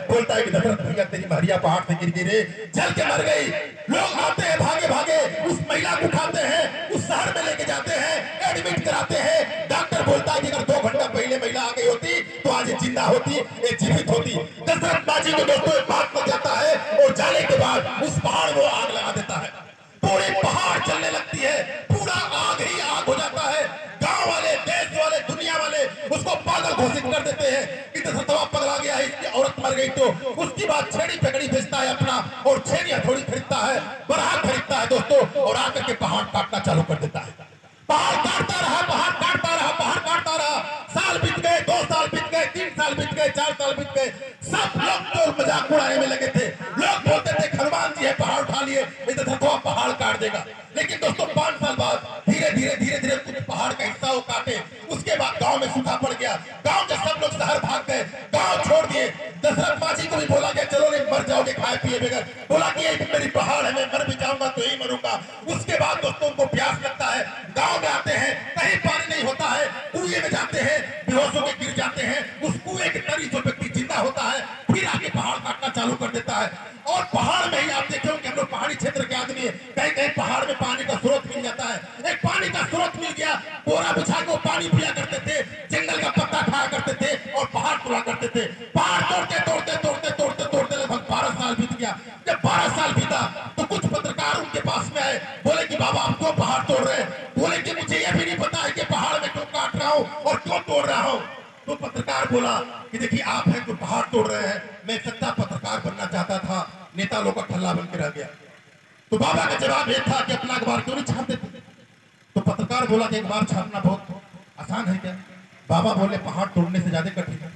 बोलता है कि दशरथ भैया तेरी महरिया पहाड़ से गिर गिरे, जल के मर गई। लोग आते हैं भागे भागे, उस महिला को उठाते हैं, उस शहर में लेके जाते हैं, एडमिट कराते हैं। डॉक्टर बोलता है कि अगर 2 घंटा पहले महिला आ गई होती तो आज जिंदा होती, ये जीवित होती। दशरथ बाजी को दोस्तों एक बात पड़ जाता है और जाने के बाद उस पहाड़ को आग लगा देता है। पूरी पहाड़ चलने लगती है, पूरा आग ही आग हो जाता है। गांव वाले, देश वाले, दुनिया वाले उसको पागल घोषित कर देते हैं कि दशरथवा पगला गया है, इसकी औरत मर गई। तो उसकी बाद छेड़ी पकड़ी भेजता है अपना, और छेड़ी हथौड़ी खरीदता है, बरात खरीदता है दोस्तों, और आकर के पहाड़ काटना चालू कर देता है। पहाड़ काटता रहा, पहाड़ काटता रहा, पहाड़ काटता रहा। साल बीत गए, 2 साल बीत गए, 3 साल बीत गए, 4 साल बीत गए। सब लोग तो मजाक उड़ाने में लगे थे। लोग बोलते थे हनुमान जी है, पहाड़ उठा लिए, दशरथवा पहाड़ काट देगा। लेकिन दोस्तों 5 साल बाद धीरे धीरे धीरे धीरे कुछ पहाड़ का हिस्सा वो काटे। उसके बाद गांव में सूखा पड़ गया, गांव के सब लोग शहर भाग गए, गांव छोड़ दिए। दशरथ माँ जी को भी बोला गया चलो नहीं मर जाओगे खाए पिए बगैर। बोला कि ये मेरी पहाड़ है, मैं मर भी जाऊंगा तो यही मरूंगा। उसके बाद दोस्तों को प्यास लगता है, गांव में आते हैं, कहीं पानी नहीं होता है, कुएं में जाते हैं, बेहोश होकर गिर जाते हैं। उस कुएं के तरी जो व्यक्ति जिंदा होता है फिर आगे पहाड़ काटना चालू कर देता है। और पहाड़ में ही आप देखे होंगे, हम लोग पहाड़ी क्षेत्र के आदमी है, कहीं कहीं पहाड़ में पानी का स्रोत मिल जाता है। एक पानी का स्रोत मिल गया, बोरा बिछा के पानी पिया करते थे, जंगल का पत्ता खाया करते थे और पहाड़ तोड़ा करते थे। पहाड़ तोड़ते तोड़ते तोड़ते तोड़ते तोड़ते लगभग 12 साल बीत गया। जब 12 साल बीता तो कुछ पत्रकार उनके पास में आए, बोले कि बाबा आप क्यों पहाड़ तोड़ रहे हैं? बोले कि मुझे यह भी नहीं पता है कि पहाड़ में क्यों काट रहा हूँ और क्यों तोड़ रहा हूँ। तो पत्रकार बोला कि देखिए आप हैं जो पहाड़ तोड़ रहे हैं, मैं सच्चा पत्रकार बनना चाहता था, नेता लोग का ठल्ला बन के रह गया। तो बाबा का जवाब यह था कि अपना अखबार क्यों नहीं छापते थे? तो पत्रकार बोला कि अखबार छापना बहुत आसान है क्या? बाबा बोले पहाड़ तोड़ने से ज्यादा कठिन है।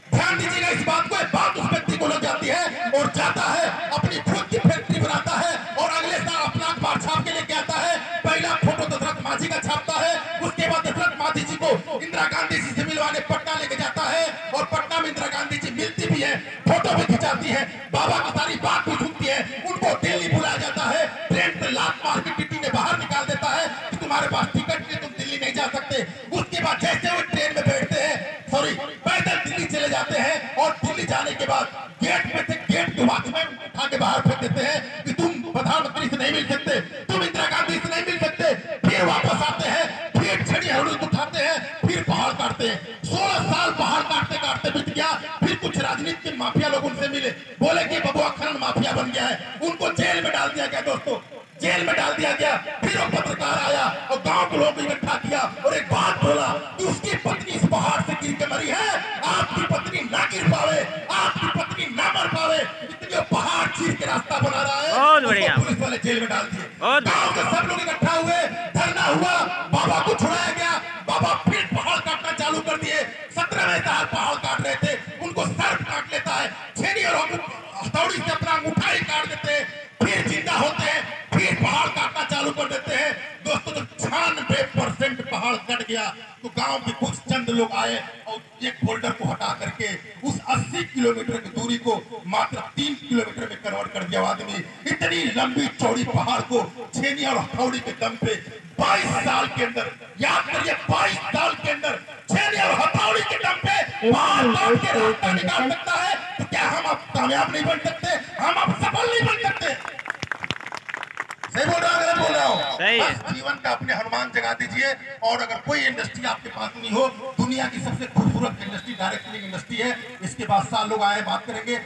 ध्यान दीजिएगा इस बात को, एक बात उस व्यक्ति को लग जाती है और जाता है अपनी खुद की फैक्ट्री बनाता है और अगले साल अपना अखबार छाप के लेके आता है। पहला फोटो दशरथ मांझी का छापता है, उसके बाद दशरथ मांझी जी को इंदिरा गांधी जी से मिलवाने पटना लेके जाता है और पटना में इंदिरा गांधी जी मिलती भी है, फोटो भी खिंचाती है, बाबा की सारी बात भी सुनती है। उनको दिल्ली बुलाया जाता है, ट्रेन से लात मार के टीटी ने बाहर निकाल देता है कि तुम्हारे पास टिकट नहीं, तुम दिल्ली नहीं जा सकते। उसके बाद जैसे वो ट्रेन में बैठते हैं, सॉरी पैदल दिल्ली चले जाते हैं और दिल्ली जाने के बाद गेट पे से गेट के वॉचमैन उठा के बाहर फेंक देते हैं कि तुम प्रधानमंत्री से नहीं मिल सकते, तुम इंदिरा गांधी से नहीं मिल सकते। फिर वापस आते हैं, फिर छड़ी हथौड़ी उठाते हैं, फिर पहाड़ काटते हैं। 16 साल पहाड़ काटते काटते बीत गया। फिर कुछ राजनीतिक माफिया लोग उनसे मिले, बोले कि बबुआ खनन माफिया बन गया है, उनको जेल में डाल दिया गया। दोस्तों जेल में डाल दिया गया। फिर वो पत्रकार आया और गांव के लोगों को इकट्ठा किया और एक बात बोला कि उसकी पत्नी इस पहाड़ से गिर के मरी है, आपकी पत्नी ना गिर पावे, आपकी पत्नी ना मर पावे, इसलिए पहाड़ चीर के रास्ता बना रहा है। बहुत बढ़िया। पुलिस वाले जेल में डाल दिए। गांव के सब लोग इकट्ठा हुए, धरना हुआ, बाबा को छुड़ाया गया। बाबा फिर पहाड़ काटना चालू कर दिए। 17वें साल पहाड़ काट रहे थे, उनको सर्प काट लेता है, छेनी और हथौड़ी से अपना अंगूठा ही काट देते हैं, फिर जिंदा होते हैं, फिर पहाड़ काटना चालू कर देते हैं। दोस्तों जब 96% पहाड़ कट गया तो गांव के कुछ चंद लोग आए और एक बोल्डर को हटा करके उस 80 किलोमीटर की दूरी को मात्र 3 किलोमीटर में कन्वर्ट कर दिया। आदमी इतनी लंबी चौड़ी पहाड़ को छेनी और हथौड़ी के दम पे 22 साल के अंदर, याद करिए 22 साल के अंदर छेनी और हथौड़ी के दम पे पहाड़ काट के रास्ता निकाल सकता है। तो क्या हम अब कामयाब नहीं बन सकते? हम अब सफल नहीं बन सकते? सही बोल रहा हूँ, बोल रहा हूँ। बस जीवन का अपने हनुमान जगा दीजिए। और अगर कोई इंडस्ट्री आपके पास नहीं हो, दुनिया की सबसे खूबसूरत इंडस्ट्री डायरेक्ट सेलिंग इंडस्ट्री है। इसके बाद 7 लोग आए, बात करेंगे।